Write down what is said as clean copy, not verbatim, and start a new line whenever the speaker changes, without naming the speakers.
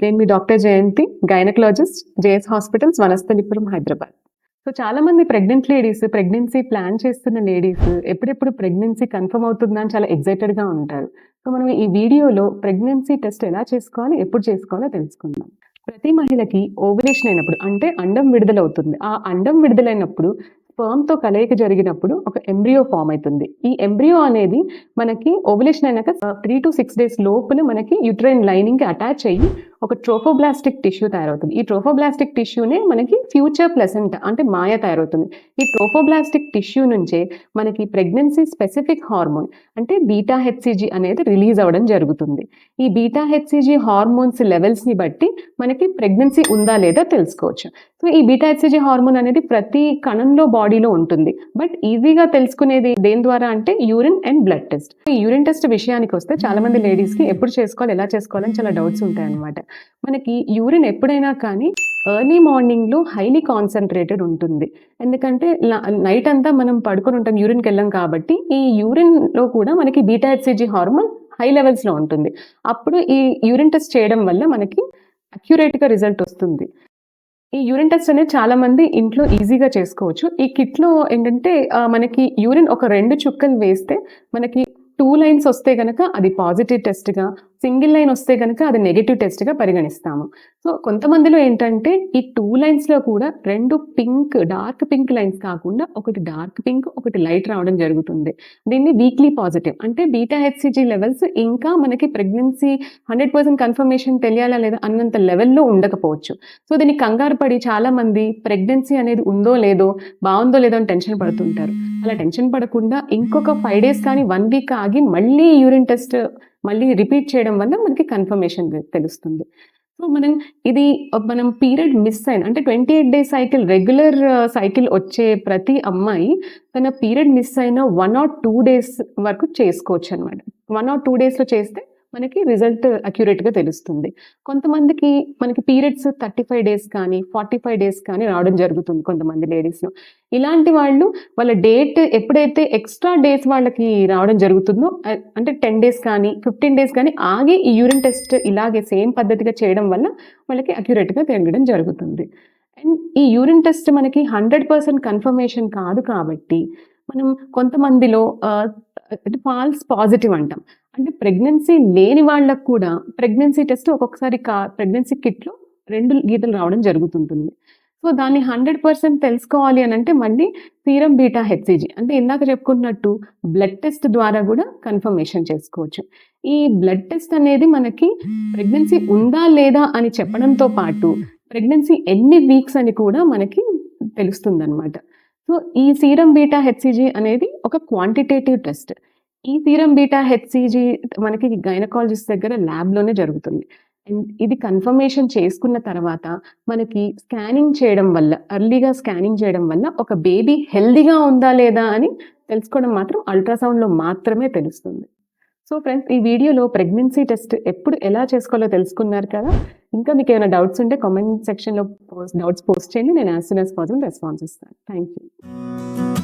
నేను మీ doctor Jayanthi, gynaecologist, JS hospitals, Vanasthalipuram, Hyderabad. So చాలా మంది ప్రెగ్నెంట్ లేడీస్, ప్రెగ్నెన్సీ ప్లాన్ చేస్తున్న లేడీస్ ఎప్పుడెప్పుడు ప్రెగ్నెన్సీ కన్ఫర్మ్ అవుతుందా అని చాలా ఎక్సైటెడ్‌గా ఉంటారు. సో మనం ఈ వీడియోలో ప్రెగ్నెన్సీ టెస్ట్ ఎలా చేసుకోవాలి, ఎప్పుడు చేసుకోవాలో తెలుసుకుందాం. ప్రతి మహిళకి ఓవ్యులేషన్ అయినప్పుడు అంటే అండం విడుదలవుతుంది. ఆ అండం విడుదలైనప్పుడు స్పెర్మ్‌తో కలయిక జరిగినప్పుడు ఒక ఎంబ్రియో ఫార్మ్ అయితుంది. ఈ ఎంబ్రియో అనేది మనకి ఓవ్యులేషన్ అయినాక 3-6 డేస్ లోపల మనకి యూట్రైన్ లైనింగ్‌కి అటాచ్ అయ్యి ఒక ట్రోఫోబ్లాస్టిక్ టిష్యూ తయారవుతుంది. ఈ ట్రోఫోబ్లాస్టిక్ టిష్యూనే మనకి ఫ్యూచర్ ప్లసెంటా అంటే మాయ తయారవుతుంది. ఈ ట్రోఫోబ్లాస్టిక్ టిష్యూ నుంచే మనకి ప్రెగ్నెన్సీ స్పెసిఫిక్ హార్మోన్ అంటే బీటా హెచ్‌సీజీ అనేది రిలీజ్ అవ్వడం జరుగుతుంది. ఈ బీటా హెచ్‌సీజీ హార్మోన్స్ లెవెల్స్‌ని బట్టి మనకి ప్రెగ్నెన్సీ ఉందా లేదా తెలుసుకోవచ్చు. సో ఈ బీటా హెచ్‌సీజీ హార్మోన్ అనేది ప్రతి కణంలో బాడీలో ఉంటుంది. బట్ ఈజీగా తెలుసుకునేది దేని ద్వారా అంటే యూరిన్ అండ్ బ్లడ్ టెస్ట్. ఈ యూరిన్ టెస్ట్ విషయానికి వస్తే చాలా మంది లేడీస్‌కి ఎప్పుడు చేసుకోవాలి, ఎలా చేసుకోవాలని చాలా డౌట్స్ ఉంటాయన్నమాట. మనకి యూరిన్ ఎప్పుడైనా కానీ ఎర్లీ మార్నింగ్‌లో హైలీ కాన్సంట్రేటెడ్ ఉంటుంది. ఎందుకంటే నైట్ అంతా మనం పడుకొని ఉంటాం, యూరిన్‌కి వెళ్ళం కాబట్టి ఈ యూరిన్‌లో కూడా మనకి బీటా హెచ్‌సీజీ హార్మోన్ హై లెవెల్స్‌లో ఉంటుంది. అప్పుడు ఈ యూరిన్ టెస్ట్ చేయడం వల్ల మనకి అక్యురేట్‌గా రిజల్ట్ వస్తుంది. ఈ యూరిన్ టెస్ట్ అనేది చాలా మంది ఇంట్లో ఈజీగా చేసుకోవచ్చు. ఈ కిట్‌లో ఏంటంటే మనకి యూరిన్ ఒక 2 చుక్కలు వేస్తే మనకి 2 లైన్స్ వస్తే గనక అది పాజిటివ్ టెస్ట్‌గా, సింగిల్ లైన్ వస్తే గనక అది నెగెటివ్ టెస్ట్‌గా పరిగణిస్తాము. సో కొంతమందిలో ఏంటంటే ఈ 2 లైన్స్‌లో కూడా 2 డార్క్ పింక్ లైన్స్ కాకుండా ఒకటి డార్క్ పింక్, ఒకటి లైట్ రావడం జరుగుతుంది. దీన్ని వీక్లీ పాజిటివ్ అంటే బీటా హెచ్‌సీజీ లెవెల్స్ ఇంకా మనకి ప్రెగ్నెన్సీ 100% కన్ఫర్మేషన్ తెలియాలా లేదా అన్నంత లెవెల్‌లో ఉండకపోవచ్చు. సో దీనికి కంగారు పడి చాలామంది ప్రెగ్నెన్సీ అనేది ఉందో లేదో, బావుందో లేదో అని టెన్షన్ పడుతుంటారు. అలా టెన్షన్ పడకుండా ఇంకొక 5 డేస్ కానీ 1 వీక్ ఆగి మళ్ళీ యూరిన్ టెస్ట్ మళ్ళీ రిపీట్ చేయడం వల్ల మనకి కన్ఫర్మేషన్ తెలుస్తుంది. సో మనం పీరియడ్ మిస్ అయిన అంటే 28 డేస్ సైకిల్ రెగ్యులర్ సైకిల్ వచ్చే ప్రతి అమ్మాయి తన పీరియడ్ మిస్ అయిన 1 ఆర్ 2 డేస్ వరకు చేసుకోవచ్చనమాట. 1 ఆర్ 2 డేస్‌లో చేస్తే మనకి రిజల్ట్ అక్యురేట్‌గా తెలుస్తుంది. కొంతమందికి మనకి పీరియడ్స్ 35 డేస్ కానీ, 45 డేస్ కానీ రావడం జరుగుతుంది కొంతమంది లేడీస్‌లో. ఇలాంటి వాళ్ళు వాళ్ళ డేట్ ఎప్పుడైతే ఎక్స్‌ట్రా డేస్ వాళ్ళకి రావడం జరుగుతుందో అంటే 10 డేస్ కానీ, 15 డేస్ కానీ ఆగి ఈ యూరిన్ టెస్ట్ ఇలాగే సేమ్ పద్ధతిగా చేయడం వల్ల వాళ్ళకి అక్యురేట్‌గా తెలియడం జరుగుతుంది. అండ్ ఈ యూరిన్ టెస్ట్ మనకి 100% కన్ఫర్మేషన్ కాదు కాబట్టి మనం కొంతమందిలో ఫాల్స్ పాజిటివ్ అంటాం. అంటే ప్రెగ్నెన్సీ లేని వాళ్ళకి కూడా ప్రెగ్నెన్సీ టెస్ట్ ఒక్కొక్కసారి ప్రెగ్నెన్సీ కిట్‌లో 2 గీతలు రావడం జరుగుతుంటుంది. సో దాన్ని 100% తెలుసుకోవాలి అనంటే మళ్ళీ సీరం బీటా హెచ్‌సీజీ అంటే ఇందాక చెప్పుకున్నట్టు బ్లడ్ టెస్ట్ ద్వారా గూడా కన్ఫర్మేషన్ చేసుకోవచ్చు. ఈ బ్లడ్ టెస్ట్ అనేది మనకి ప్రెగ్నెన్సీ ఉందా లేదా అని చెప్పడంతో పాటు ప్రెగ్నెన్సీ ఎన్ని వీక్స్ అని కూడా మనకి తెలుస్తుందనమాట. సో ఈ సీరం బీటా హెచ్‌సీజీ అనేది ఒక క్వాంటిటేటివ్ టెస్ట్. ఈ సీరం బీటా హెచ్‌సీజీ మనకి గైనకాలజిస్ట్ దగ్గర ల్యాబ్‌లోనే జరుగుతుంది. అండ్ ఇది కన్ఫర్మేషన్ చేసుకున్న తర్వాత మనకి స్కానింగ్ చేయడం వల్ల ఎర్లీగా స్కానింగ్ చేయడం వల్ల ఒక బేబీ హెల్తీగా ఉందా లేదా అని తెలుసుకోవడం మాత్రం అల్ట్రాసౌండ్‌లో మాత్రమే తెలుస్తుంది. సో ఫ్రెండ్స్ ఈ వీడియోలో ప్రెగ్నెన్సీ టెస్ట్ ఎప్పుడు ఎలా చేసుకోవాలో తెలుసుకున్నారు కదా! ఇంకా మీకేమైనా డౌట్స్ ఉంటే కామెంట్ సెక్షన్‌లో డౌట్స్ పోస్ట్ చేయండి. నేను as soon as possible response ఇస్తాను. Thank you.